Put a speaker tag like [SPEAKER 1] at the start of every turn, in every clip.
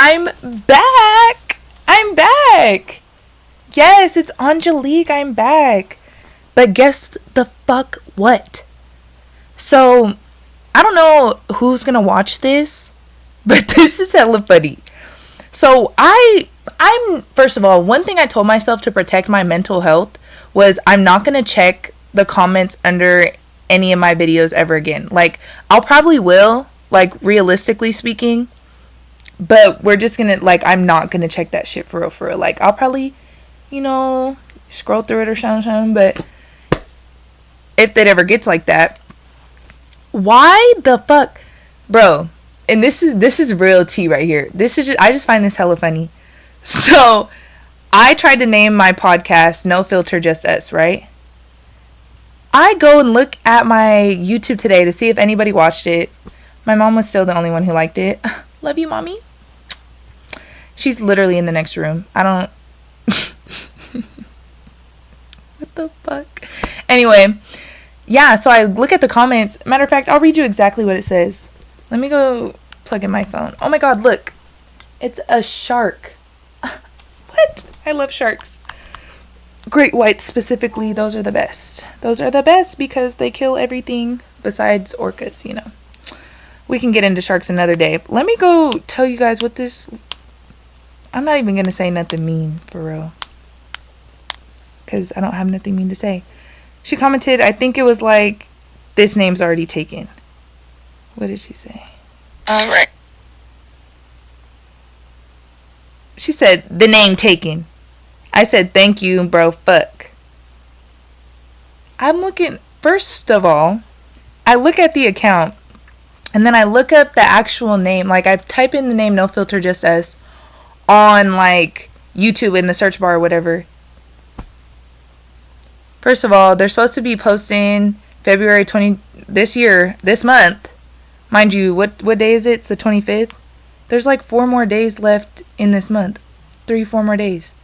[SPEAKER 1] I'm back. I'm back. Yes, it's Aungxliqliq. I'm back. But guess the fuck what? So, I don't know who's gonna watch this, but this is hella funny. So, I'm first of all, one thing I told myself to protect my mental health was I'm not gonna check the comments under any of my videos ever again. Like, I'll probably will, like, realistically speaking, but we're just gonna, like, I'm not gonna check that shit for real. Like, I'll probably, scroll through it or something, but if it ever gets like that, why the fuck, bro? And this is real tea right here. I just find this hella funny. So, I tried to name my podcast No Filter Just Us, right? I go and look at my YouTube today to see if anybody watched it. My mom was still the only one who liked it. Love you, mommy. She's literally in the next room. I don't... What the fuck? Anyway, yeah, so I look at the comments. Matter of fact, I'll read you exactly what it says. Let me go plug in my phone. Oh my god, look. It's a shark. What? I love sharks. Great whites specifically, those are the best. Those are the best because they kill everything besides orcas, We can get into sharks another day. Let me go tell you guys what this... I'm not even going to say nothing mean, for real. Because I don't have nothing mean to say. She commented, I think it was like, this name's already taken. What did she say? Alright. She said, the name taken. I said, thank you, bro, fuck. I'm looking, first of all, I look at the account, and then I look up the actual name. Like, I type in the name No Filter Just Us on, like, YouTube in the search bar or whatever. First of all, they're supposed to be posting February 20, this month. Mind you, what day is it? It's the 25th. There's like 4 more days left in this month. 4 more days.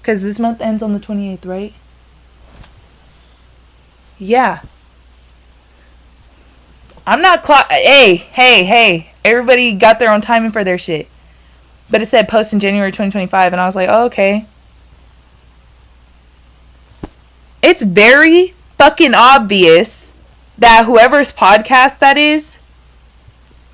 [SPEAKER 1] Because this month ends on the 28th, right? Yeah. I'm not hey. Everybody got their own timing for their shit. But it said post in January 2025. And I was like, oh, okay. It's very fucking obvious that whoever's podcast that is,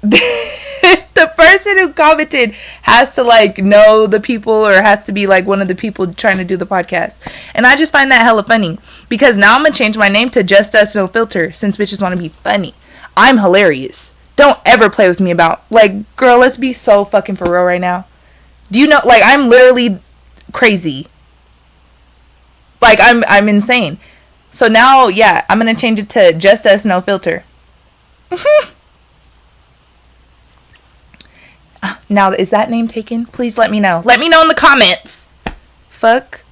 [SPEAKER 1] the person who commented has to, like, know the people or has to be, like, one of the people trying to do the podcast. And I just find that hella funny. Because now I'm going to change my name to Just Us No Filter since bitches want to be funny. I'm hilarious. Don't ever play with me about, like, girl, let's be so fucking for real right now. Do you know, like, I'm literally crazy. Like, I'm insane. So now, yeah, I'm going to change it to Just Us No Filter. Now, is that name taken? Please let me know. Let me know in the comments. Fuck.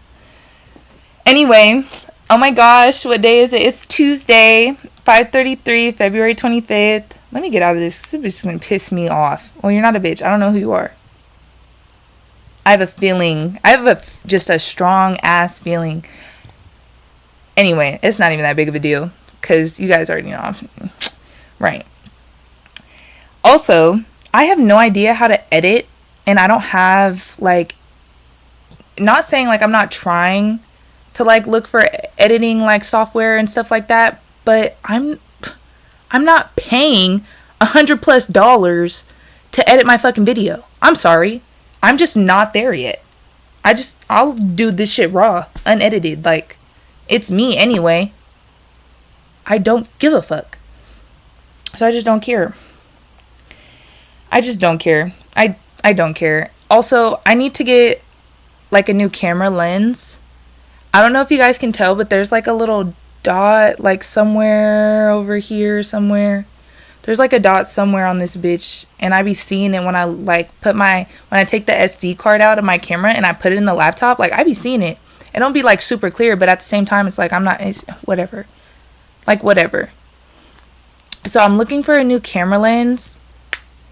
[SPEAKER 1] Anyway, oh my gosh, what day is it? It's Tuesday, 5:33, February 25th. Let me get out of this. This is going to piss me off. Well, you're not a bitch. I don't know who you are. I have a feeling. I have just a strong ass feeling. Anyway, it's not even that big of a deal. Because you guys already know. Right. Also, I have no idea how to edit. And I don't have, like... Not saying, like, I'm not trying to, like, look for editing, like, software and stuff like that. But I'm not paying $100+ to edit my fucking video. I'm sorry. I'm just not there yet. I'll do this shit raw, unedited. Like, it's me anyway. I don't give a fuck. So I just don't care. I just don't care. I don't care. Also, I need to get, like, a new camera lens. I don't know if you guys can tell, but there's, like, a little dot, like, somewhere over here somewhere. There's, like, a dot somewhere on this bitch, and I be seeing it when I, like, when I take the SD card out of my camera and I put it in the laptop. Like, I be seeing it. It don't be, like, super clear, but at the same time, it's like, it's whatever. Like, whatever. So I'm looking for a new camera lens,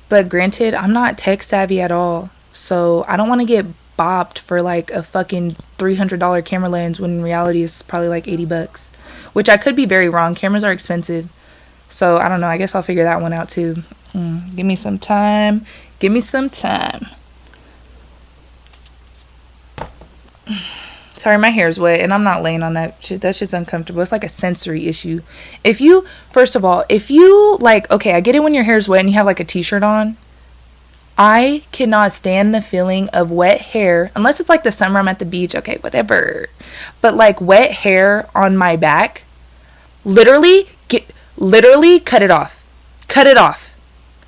[SPEAKER 1] but granted, I'm not tech savvy at all. So I don't want to get bopped for, like, a fucking $300 camera lens when in reality it's probably, like, $80. Which I could be very wrong. Cameras are expensive. So, I don't know. I guess I'll figure that one out, too. Give me some time. Give me some time. Sorry, my hair's wet and I'm not laying on that shit. That shit's uncomfortable. It's like a sensory issue. If you, first of all, if you like, okay, I get it when your hair's wet and you have like a t-shirt on. I cannot stand the feeling of wet hair, unless it's like the summer I'm at the beach, okay, whatever. But like wet hair on my back, literally cut it off. Cut it off.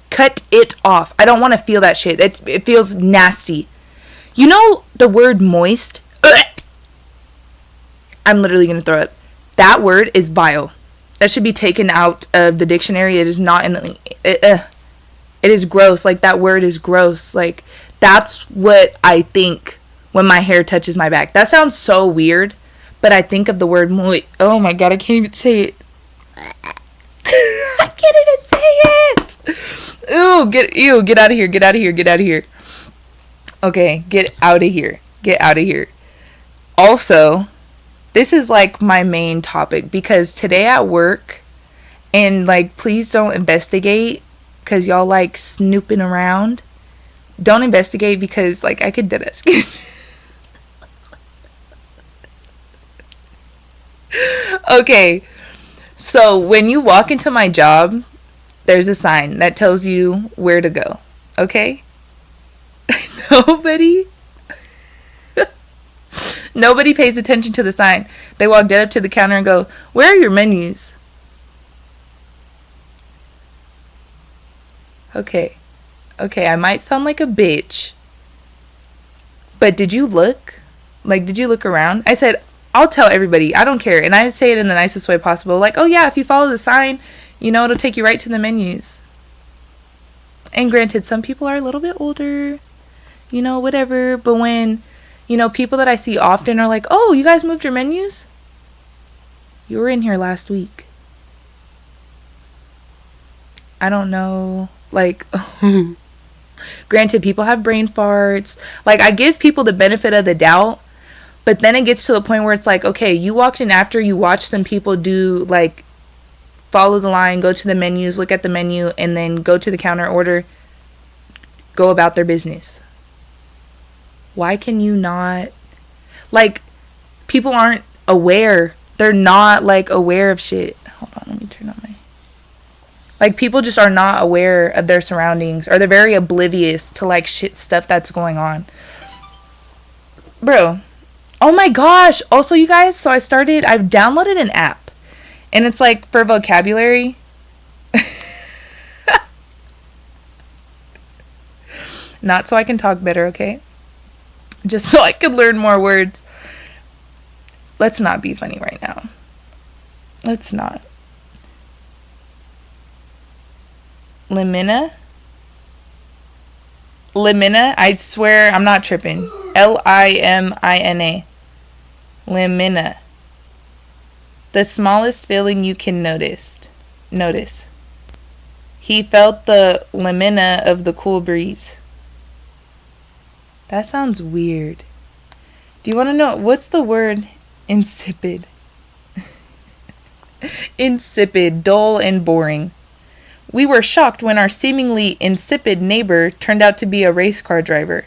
[SPEAKER 1] Cut it off. I don't want to feel that shit. It feels nasty. You know the word moist? Ugh. I'm literally going to throw up. That word is vile. That should be taken out of the dictionary. It is not in the... It is gross. Like, that word is gross. Like, that's what I think when my hair touches my back. That sounds so weird, but I think of the word moist. Oh my god, I can't even say it. I can't even say it. Get out of here. Get out of here. Get out of here. Okay, get out of here. Get out of here. Also, this is like my main topic because today at work, and like, please don't investigate because y'all like snooping around. Don't investigate because like I could dead ass. Okay, so when you walk into my job, there's a sign that tells you where to go. Okay? Nobody pays attention to the sign. They walk dead up to the counter and go, "Where are your menus?" Okay, I might sound like a bitch, but did you look? Like, did you look around? I said, I'll tell everybody. I don't care. And I say it in the nicest way possible. Like, oh yeah, if you follow the sign, you know, it'll take you right to the menus. And granted, some people are a little bit older, you know, whatever. But when, you know, people that I see often are like, oh, you guys moved your menus? You were in here last week. I don't know. Like, granted, people have brain farts. Like, I give people the benefit of the doubt. But then it gets to the point where it's like, okay, you walked in after you watched some people do, like, follow the line, go to the menus, look at the menu, and then go to the counter, order, go about their business. Why can you not? Like, people aren't aware. They're not, like, aware of shit. Hold on, let me turn on my... Like, people just are not aware of their surroundings, or they're very oblivious to, like, shit stuff that's going on. Bro. Oh my gosh. Also, you guys, so I've downloaded an app. And it's like for vocabulary. Not so I can talk better, okay? Just so I can learn more words. Let's not be funny right now. Let's not. Limina, I swear I'm not tripping. Limina. Limina. The smallest feeling you can notice. He felt the limina of the cool breeze. That sounds weird. Do you want to know what's the word? Insipid. Insipid, dull and boring. We were shocked when our seemingly insipid neighbor turned out to be a race car driver.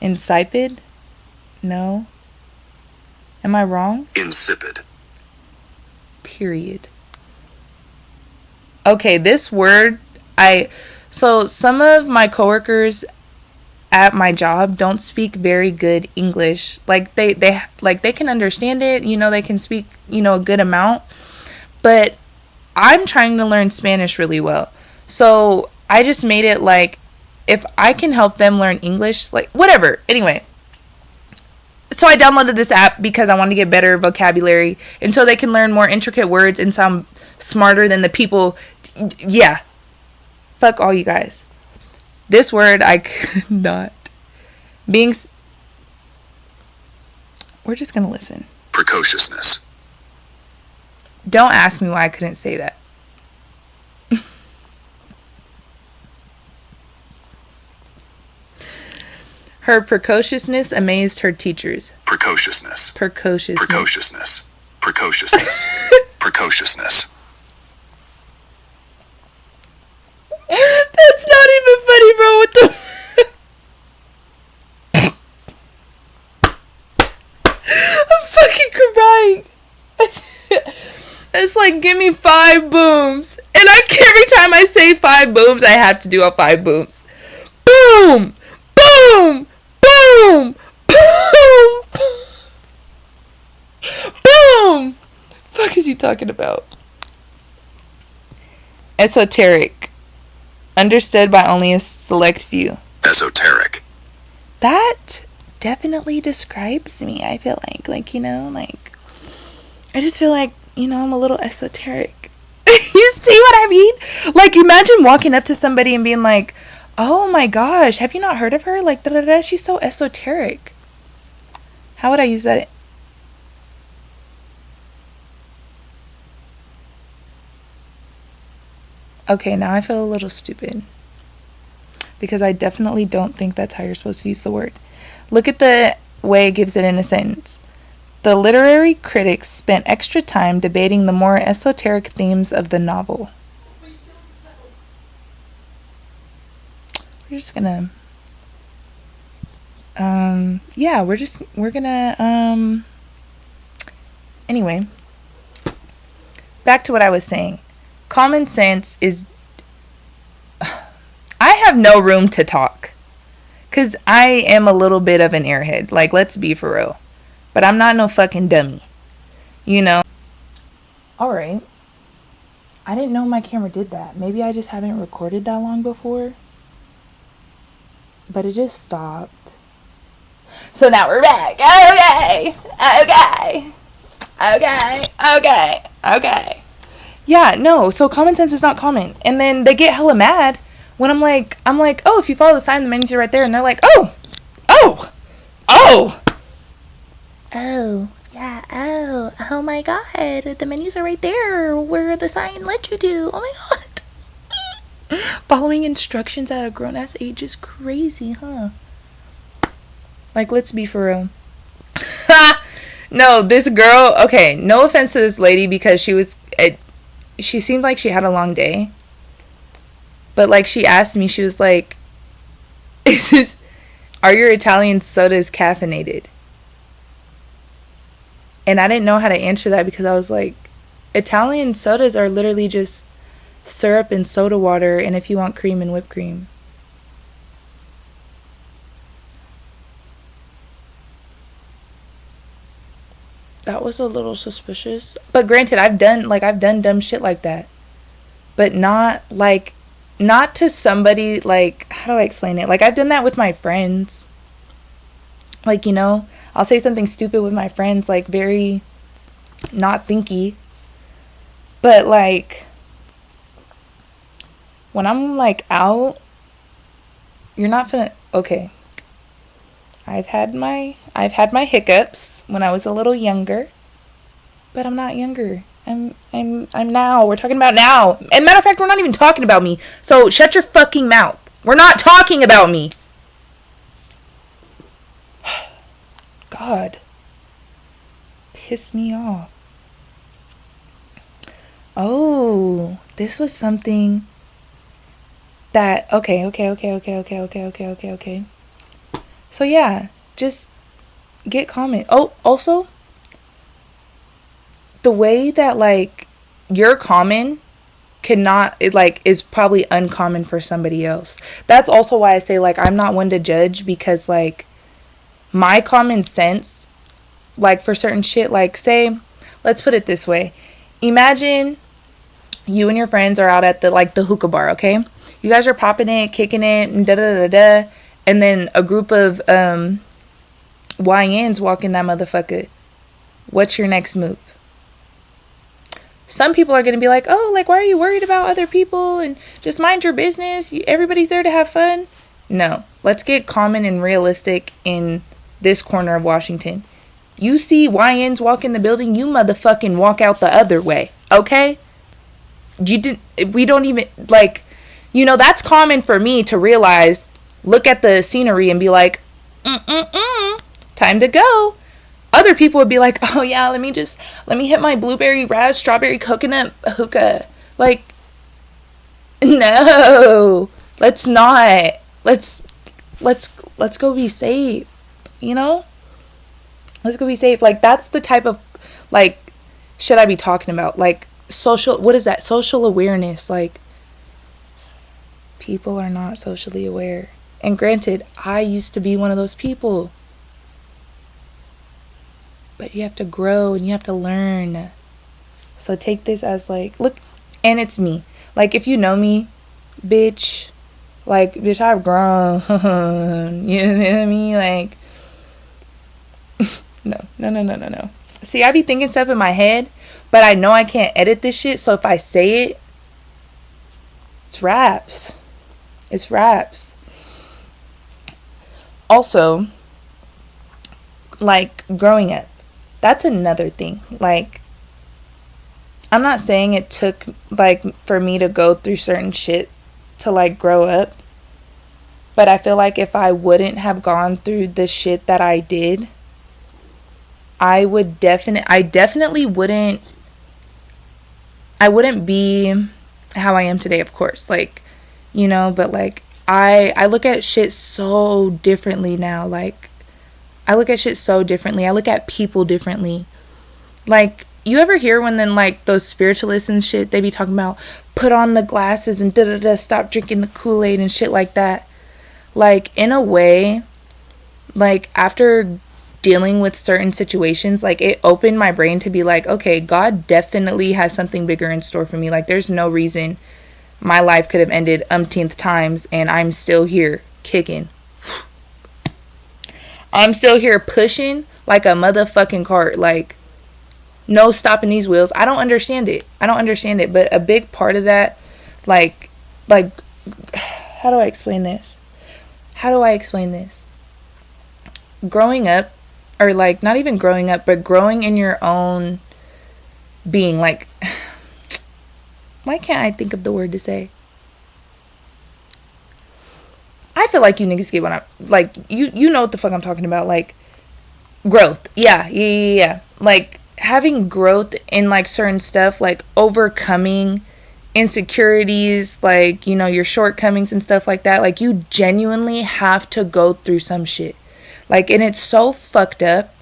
[SPEAKER 1] Insipid? No. Am I wrong?
[SPEAKER 2] Insipid.
[SPEAKER 1] Period. Okay, this word, so some of my coworkers at my job don't speak very good English. Like they can understand it, you know, they can speak, you know, a good amount. But I'm trying to learn Spanish really well. So I just made it like, if I can help them learn English, like, whatever. Anyway. So I downloaded this app because I wanted to get better vocabulary. And so they can learn more intricate words and sound smarter than the people. Yeah. Fuck all you guys. This word, I could not. We're just going to listen.
[SPEAKER 2] Precociousness.
[SPEAKER 1] Don't ask me why I couldn't say that. Her precociousness amazed her teachers.
[SPEAKER 2] Precociousness.
[SPEAKER 1] Precociousness.
[SPEAKER 2] Precociousness. Precociousness. Precociousness.
[SPEAKER 1] That's not even funny, bro. What the... It's like, give me 5 booms. And every time I say 5 booms, I have to do a 5 booms. Boom! Boom! Boom! Boom! Boom! Fuck is he talking about? Esoteric. Understood by only a select few.
[SPEAKER 2] Esoteric.
[SPEAKER 1] That definitely describes me, I feel like. Like, you know, like, I just feel like, you know, I'm a little esoteric. You see what I mean? Like, imagine walking up to somebody and being like, oh my gosh, have you not heard of her? Like, da-da-da, she's so esoteric. How would I use that? Okay, now I feel a little stupid. Because I definitely don't think that's how you're supposed to use the word. Look at the way it gives it in a sentence. The literary critics spent extra time debating the more esoteric themes of the novel. We're just gonna... Anyway. Back to what I was saying. Common sense is... I have no room to talk. Because I am a little bit of an airhead. Like, let's be for real. But I'm not no fucking dummy. You know? Alright. I didn't know my camera did that. Maybe I just haven't recorded that long before. But it just stopped. So now we're back. Okay. Okay. Okay. Okay. Okay. Yeah, no. So common sense is not common. And then they get hella mad when I'm like, oh, if you follow the sign, the menus are right there. And they're like, oh. Oh, yeah, oh my god, the menus are right there where the sign led you to. Oh my god. Following instructions at a grown-ass age is crazy, huh? Like, let's be for real. No, this girl, okay, no offense to this lady because she seemed like she had a long day. But, like, she asked me, she was like, are your Italian sodas caffeinated? And I didn't know how to answer that because I was like, Italian sodas are literally just syrup and soda water, and if you want cream and whipped cream. That was a little suspicious. But granted, I've done dumb shit like that. But not to somebody, like, how do I explain it? Like, I've done that with my friends. Like, you know, I'll say something stupid with my friends, like, very not thinky. But, like, when I'm, like, out, you're not finna... Okay. I've had my hiccups when I was a little younger. But I'm not younger. I'm now. We're talking about now. And matter of fact, we're not even talking about me. So, shut your fucking mouth. We're not talking about me. God. Piss me off. Oh, this was something that, okay. So yeah, just get comment. Oh, also, the way that, like, you're common cannot, it, like, is probably uncommon for somebody else. That's also why I say, like, I'm not one to judge because, like, my common sense, like, for certain shit, like, say, let's put it this way. Imagine you and your friends are out at the, like, the hookah bar, okay? You guys are popping it, kicking it, and da-da-da-da, and then a group of YNs walk in that motherfucker. What's your next move? Some people are going to be like, oh, like, why are you worried about other people? And just mind your business. Everybody's there to have fun. No. Let's get common and realistic in this corner of Washington. You see YNs walk in the building, you motherfucking walk out the other way. Okay? We don't even, like, you know, that's common for me to realize, look at the scenery and be like, time to go. Other people would be like, oh yeah, let me hit my blueberry raz strawberry coconut hookah. Like, no, let's not. Let's go be safe. You know? Let's go be safe. Like, that's the type of, like, should I be talking about? Like, what is that? Social awareness. Like, people are not socially aware. And granted, I used to be one of those people. But you have to grow and you have to learn. So take this as like, look, and it's me. Like, if you know me, bitch, like, bitch, I've grown. You know what I mean? Like, no. See, I be thinking stuff in my head, but I know I can't edit this shit. So if I say it, it's raps. It's raps. Also, like, growing up, that's another thing. Like, I'm not saying it took, like, for me to go through certain shit to, like, grow up. But I feel like if I wouldn't have gone through the shit that I did, I definitely wouldn't be how I am today, of course. Like, you know, but, like, I look at shit so differently now. Like, I look at shit so differently. I look at people differently. Like, you ever hear when then, like, those spiritualists and shit, they be talking about put on the glasses and da-da-da, stop drinking the Kool-Aid and shit like that. Like, in a way, like, after dealing with certain situations, like, it opened my brain to be like, okay, God definitely has something bigger in store for me. Like, there's no reason my life could have ended umpteenth times and I'm still here kicking. I'm still here pushing like a motherfucking cart. Like, no stopping these wheels. I don't understand it. But a big part of that, like, how do I explain this? Growing up, or, like, not even growing up, but growing in your own being. Like, why can't I think of the word to say? I feel like you niggas get what I'm, like, you know what the fuck I'm talking about. Like, growth. Yeah. Like, having growth in, like, certain stuff, like, overcoming insecurities, like, you know, your shortcomings and stuff like that. Like, you genuinely have to go through some shit. Like, and it's so fucked up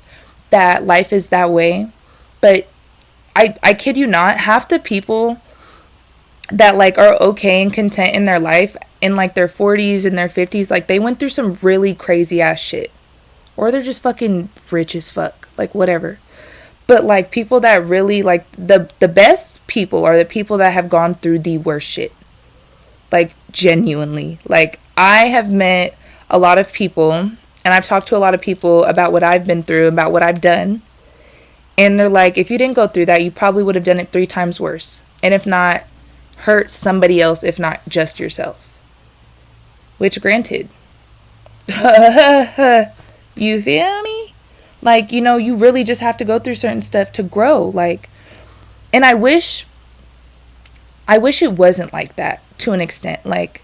[SPEAKER 1] that life is that way. But I kid you not, half the people that, like, are okay and content in their life in, like, their 40s and their 50s, like, they went through some really crazy ass shit. Or they're just fucking rich as fuck. Like, whatever. But, like, people that really, like, the best people are the people that have gone through the worst shit. Like, genuinely. Like, I have met a lot of people, and I've talked to a lot of people about what I've been through, about what I've done. And they're like, if you didn't go through that, you probably would have done it 3 times worse. And if not, hurt somebody else, if not just yourself. Which, granted. You feel me? Like, you know, you really just have to go through certain stuff to grow. Like, and I wish it wasn't like that to an extent. Like,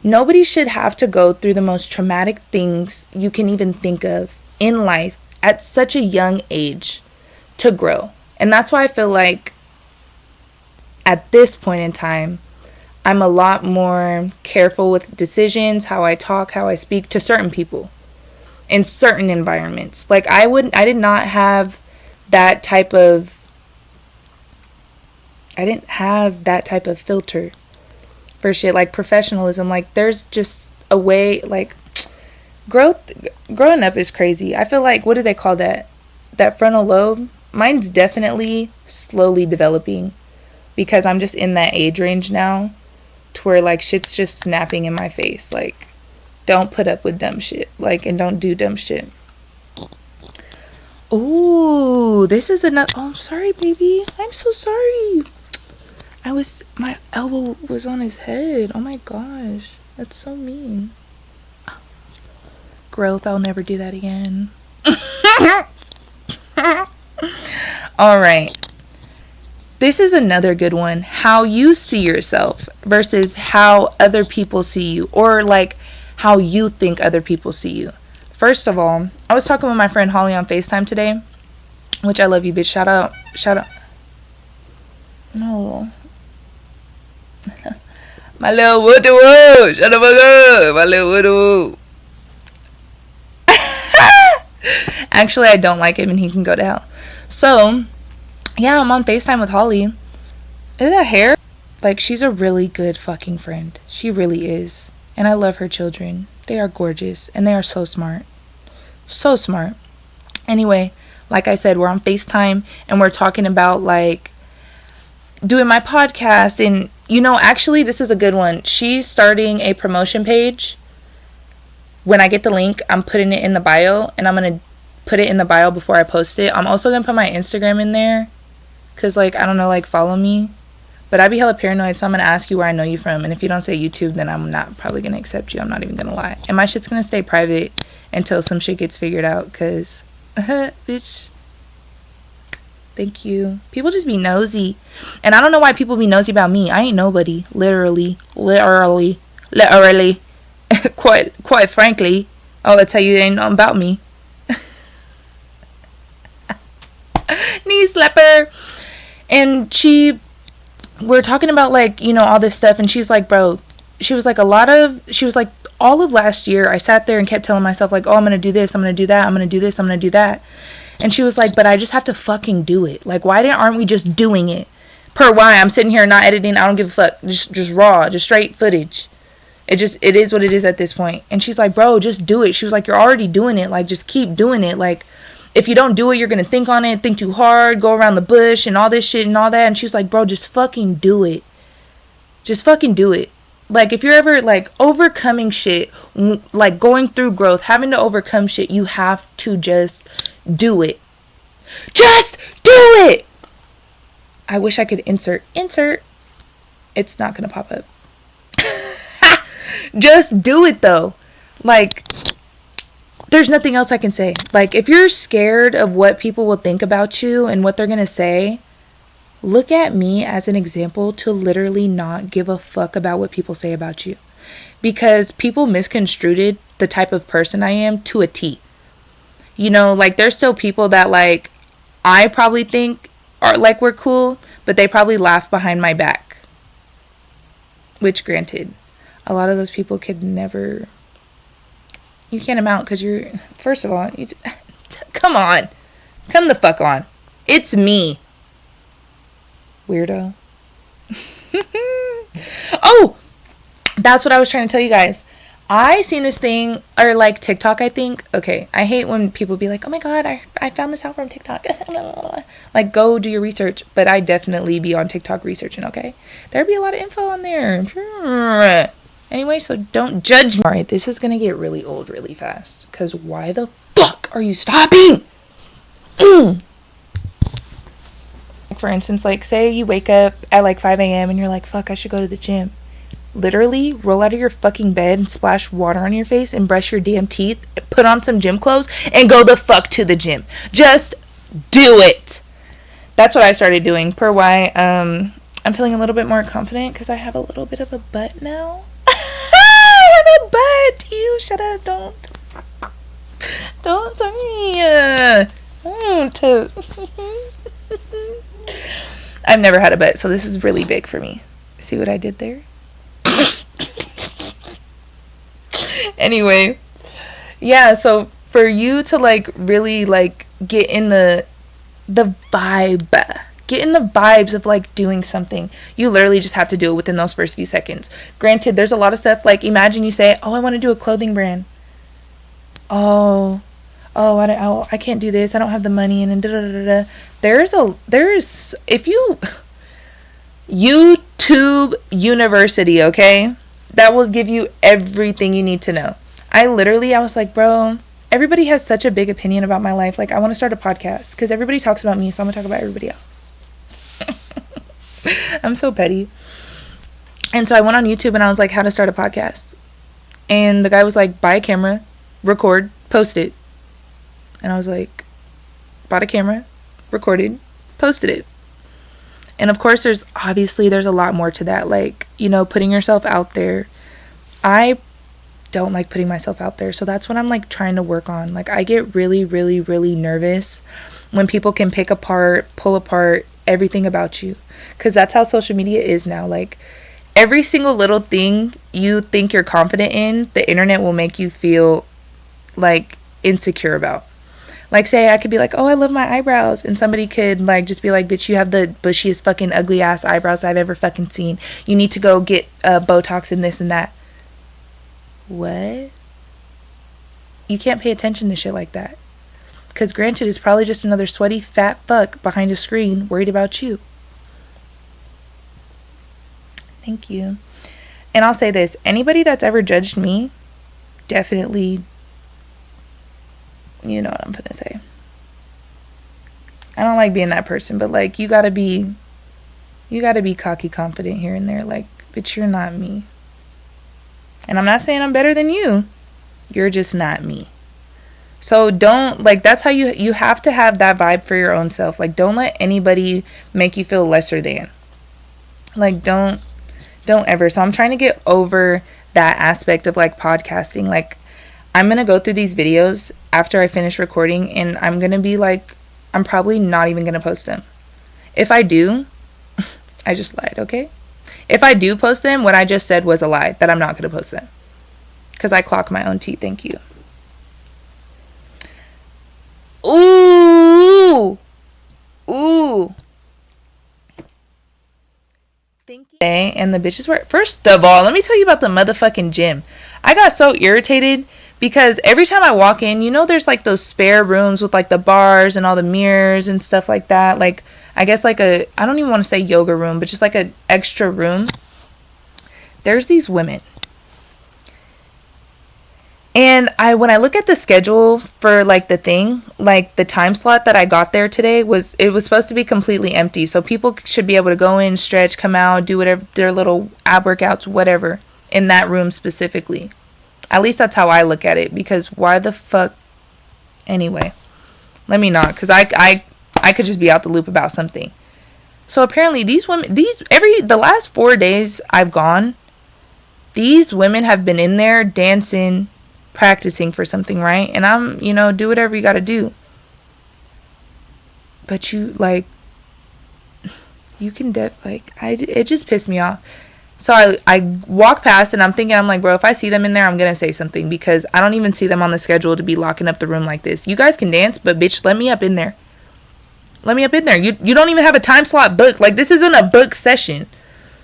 [SPEAKER 1] nobody should have to go through the most traumatic things you can even think of in life at such a young age to grow. And that's why I feel like at this point in time, I'm a lot more careful with decisions, how I talk, how I speak to certain people in certain environments. Like, I did not have that type of filter for shit, like professionalism. Like, there's just a way, like, growing up is crazy. I feel like, what do they call that frontal lobe? Mine's definitely slowly developing because I'm just in that age range now to where, like, shit's just snapping in my face. Like, don't put up with dumb shit. Like, and don't do dumb shit. Ooh, this is another. Oh, I'm sorry, baby. I'm so sorry. My elbow was on his head. Oh my gosh. That's so mean. Growth, I'll never do that again. Alright. This is another good one. How you see yourself versus how other people see you. Or, like, how you think other people see you. First of all, I was talking with my friend Holly on FaceTime today. Which, I love you, bitch. Shout out. No. My little woo-doo-woo. Shut the fuck up. My little woo-doo-woo. Actually, I don't like him and he can go to hell. So, Yeah, I'm on FaceTime with Holly. Isn't that hair? Like, she's a really good fucking friend. She really is. And I love her children. They are gorgeous. And they are so smart. So smart. Anyway, like I said, we're on FaceTime. And we're talking about, like, doing my podcast. And, you know, actually, this is a good one. She's starting a promotion page. When I get the link, I'm putting it in the bio. And I'm going to put it in the bio before I post it. I'm also going to put my Instagram in there. Because, like, I don't know, like, follow me. But I be hella paranoid, so I'm going to ask you where I know you from. And if you don't say YouTube, then I'm not probably going to accept you. I'm not even going to lie. And my shit's going to stay private until some shit gets figured out. Because, bitch, thank you. People just be nosy. And I don't know why people be nosy about me. I ain't nobody. Literally. quite frankly, I'll tell you, there ain't nothing about me. Knee slapper. And we're talking about, like, you know, all this stuff, and she's like, bro, she was like, all of last year, I sat there and kept telling myself, like, oh, I'm gonna do this, I'm gonna do that, I'm gonna do this, I'm gonna do that. And she was like, but I just have to fucking do it. Like, aren't we just doing it? Per why I'm sitting here not editing, I don't give a fuck. Just raw, just straight footage. It is what it is at this point. And she's like, bro, just do it. She was like, you're already doing it. Like, just keep doing it. Like, if you don't do it, you're going to think on it, think too hard, go around the bush and all this shit and all that. And she was like, bro, just fucking do it. Just fucking do it. Like, if you're ever, like, overcoming shit, like, going through growth, having to overcome shit, you have to just do it. Just do it! I wish I could insert. It's not going to pop up. Just do it, though. Like, there's nothing else I can say. Like, if you're scared of what people will think about you and what they're going to say, look at me as an example to literally not give a fuck about what people say about you. Because people misconstrued the type of person I am to a T. You know, like, there's still people that, like, I probably think are, like, we're cool, but they probably laugh behind my back. Which, granted, a lot of those people could never... You can't amount because you're... First of all, come on. Come the fuck on. It's me. Weirdo. Oh! That's what I was trying to tell you guys. I seen this thing, or like TikTok, I think. Okay, I hate when people be like, oh my god, I found this out from TikTok. Like, go do your research. But I definitely be on TikTok researching, okay? There'd be a lot of info on there. Anyway, so don't judge me. Alright, this is gonna get really old really fast. Because why the fuck are you stopping? For instance, like, say you wake up at like 5 a.m. and you're like, fuck, I should go to the gym. Literally, roll out of your fucking bed and splash water on your face and brush your damn teeth, put on some gym clothes, and go the fuck to the gym. Just do it. That's what I started doing. Per why, I'm feeling a little bit more confident because I have a little bit of a butt now. I have a butt. You shut up. Don't tell me. I've never had a butt, so this is really big for me. See what I did there? Anyway, yeah, so for you to, like, really, like, get in the vibe, get in the vibes of, like, doing something, you literally just have to do it within those first few seconds. Granted, there's a lot of stuff, like, imagine you say, oh, I want to do a clothing brand. I can't do this, I don't have the money, and then there's, if you, YouTube University, okay? That will give you everything you need to know. I was like, bro, everybody has such a big opinion about my life. Like, I want to start a podcast because everybody talks about me, so I'm going to talk about everybody else. I'm so petty. And so I went on YouTube and I was like, how to start a podcast. And the guy was like, buy a camera, record, post it. And I was like, bought a camera, recorded, posted it. And of course, there's a lot more to that. Like, you know, putting yourself out there. I don't like putting myself out there. So that's what I'm, like, trying to work on. Like, I get really, really, really nervous when people can pull apart everything about you. Because that's how social media is now. Like, every single little thing you think you're confident in, the internet will make you feel, like, insecure about. Like, say I could be like, oh, I love my eyebrows, and somebody could like just be like, bitch, you have the bushiest fucking ugly ass eyebrows I've ever fucking seen. You need to go get Botox and this and that. What? You can't pay attention to shit like that. Because granted, it's probably just another sweaty fat fuck behind a screen worried about you. Thank you. And I'll say this, anybody that's ever judged me, definitely, you know what I'm gonna say. I don't like being that person, but like, you gotta be cocky confident here and there. Like, bitch, you're not me. And I'm not saying I'm better than you. You're just not me. So don't, like, that's how you have to have that vibe for your own self. Like, don't let anybody make you feel lesser than. Like, don't ever. So I'm trying to get over that aspect of like podcasting. Like, I'm gonna go through these videos after I finish recording, and I'm gonna be like, I'm probably not even gonna post them. If I do, I just lied, okay? If I do post them, what I just said was a lie, that I'm not gonna post them. Because I clock my own teeth, thank you. Ooh! Ooh! And the bitches were, first of all, let me tell you about the motherfucking gym. I got so irritated because every time I walk in, you know, there's like those spare rooms with like the bars and all the mirrors and stuff like that. Like, I guess like I don't even want to say yoga room, but just like an extra room. There's these women. And when I look at the schedule for like the thing, like the time slot that I got there today it was supposed to be completely empty. So people should be able to go in, stretch, come out, do whatever, their little ab workouts, whatever, in that room specifically. At least that's how I look at it, because why the fuck? Anyway, let me not, because I could just be out the loop about something. So apparently these women, the last 4 days I've gone, these women have been in there dancing, practicing for something, right? And I'm, do whatever you gotta do. But you, like, you can it just pissed me off. So I walk past and I'm thinking, I'm like, bro, if I see them in there, I'm gonna say something, because I don't even see them on the schedule to be locking up the room like this. You guys can dance, but bitch, let me up in there. Let me up in there. You don't even have a time slot booked. Like, this isn't a booked session.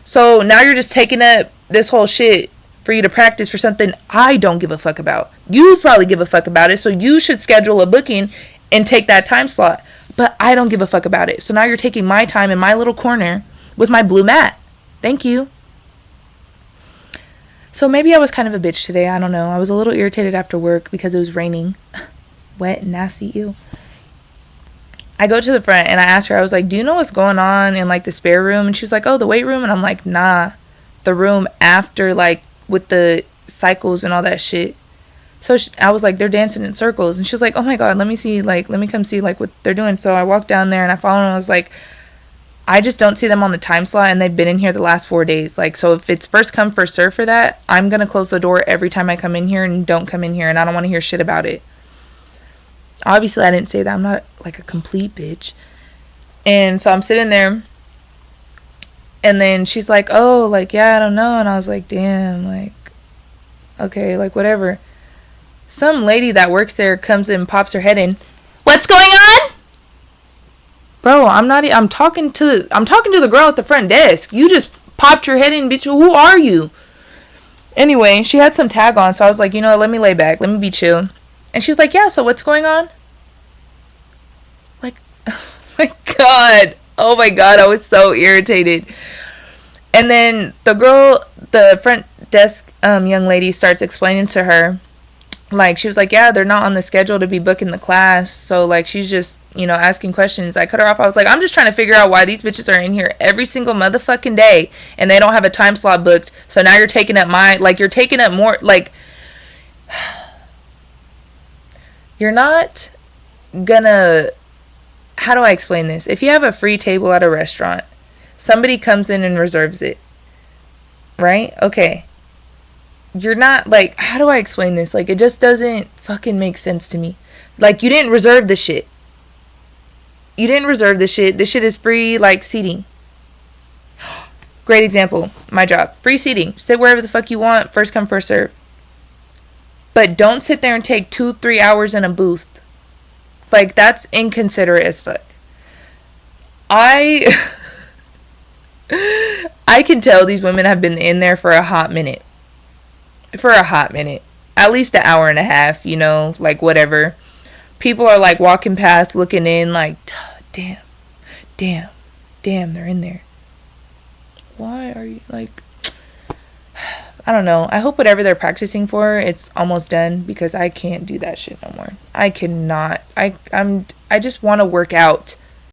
[SPEAKER 1] So now you're just taking up this whole shit for you to practice for something I don't give a fuck about. You probably give a fuck about it, so you should schedule a booking and take that time slot. But I don't give a fuck about it. So now you're taking my time in my little corner with my blue mat. Thank you. So maybe I was kind of a bitch today. I don't know. I was a little irritated after work because it was raining. Wet, nasty, ew. I go to the front and I asked her, I was like, do you know what's going on in like the spare room? And she was like, oh, the weight room. And I'm like, nah, the room after, like, with the cycles and all that shit. So I was like, they're dancing in circles. And she was like, oh my God, let me come see like what they're doing. So I walked down there and I followed them. I was like, I just don't see them on the time slot, and they've been in here the last 4 days. Like, so if it's first come, first serve for that, I'm going to close the door every time I come in here and don't come in here, and I don't want to hear shit about it. Obviously, I didn't say that. I'm not like a complete bitch. And so I'm sitting there, and then she's like, oh, like, yeah, I don't know. And I was like, damn, like, okay, like, whatever. Some lady that works there comes in, pops her head in. What's going on? Bro, I'm talking to the girl at the front desk. You just popped your head in, bitch. Who are you? Anyway, she had some tag on, so I was like, let me lay back. Let me be chill. And she was like, yeah, so what's going on? Like, oh my God. Oh my God, I was so irritated. And then the front desk young lady starts explaining to her. Like, she was like, yeah, they're not on the schedule to be booking the class. So, like, she's just, asking questions. I cut her off. I was like, I'm just trying to figure out why these bitches are in here every single motherfucking day and they don't have a time slot booked. So now you're taking up you're taking up more, like, you're not gonna, how do I explain this? If you have a free table at a restaurant, somebody comes in and reserves it, right? Okay. You're not, like, how do I explain this? Like, it just doesn't fucking make sense to me. Like, you didn't reserve the shit. You didn't reserve the shit. This shit is free, like, seating. Great example. My job. Free seating. Sit wherever the fuck you want. First come, first serve. But don't sit there and take 2-3 hours in a booth. Like, that's inconsiderate as fuck. I I can tell these women have been in there for a hot minute. For a hot minute. At least an hour and a half, you know, like whatever. People are like walking past, looking in, like, damn, they're in there. Why are you like, I don't know. I hope whatever they're practicing for, it's almost done, because I can't do that shit no more. I cannot. I just want to work out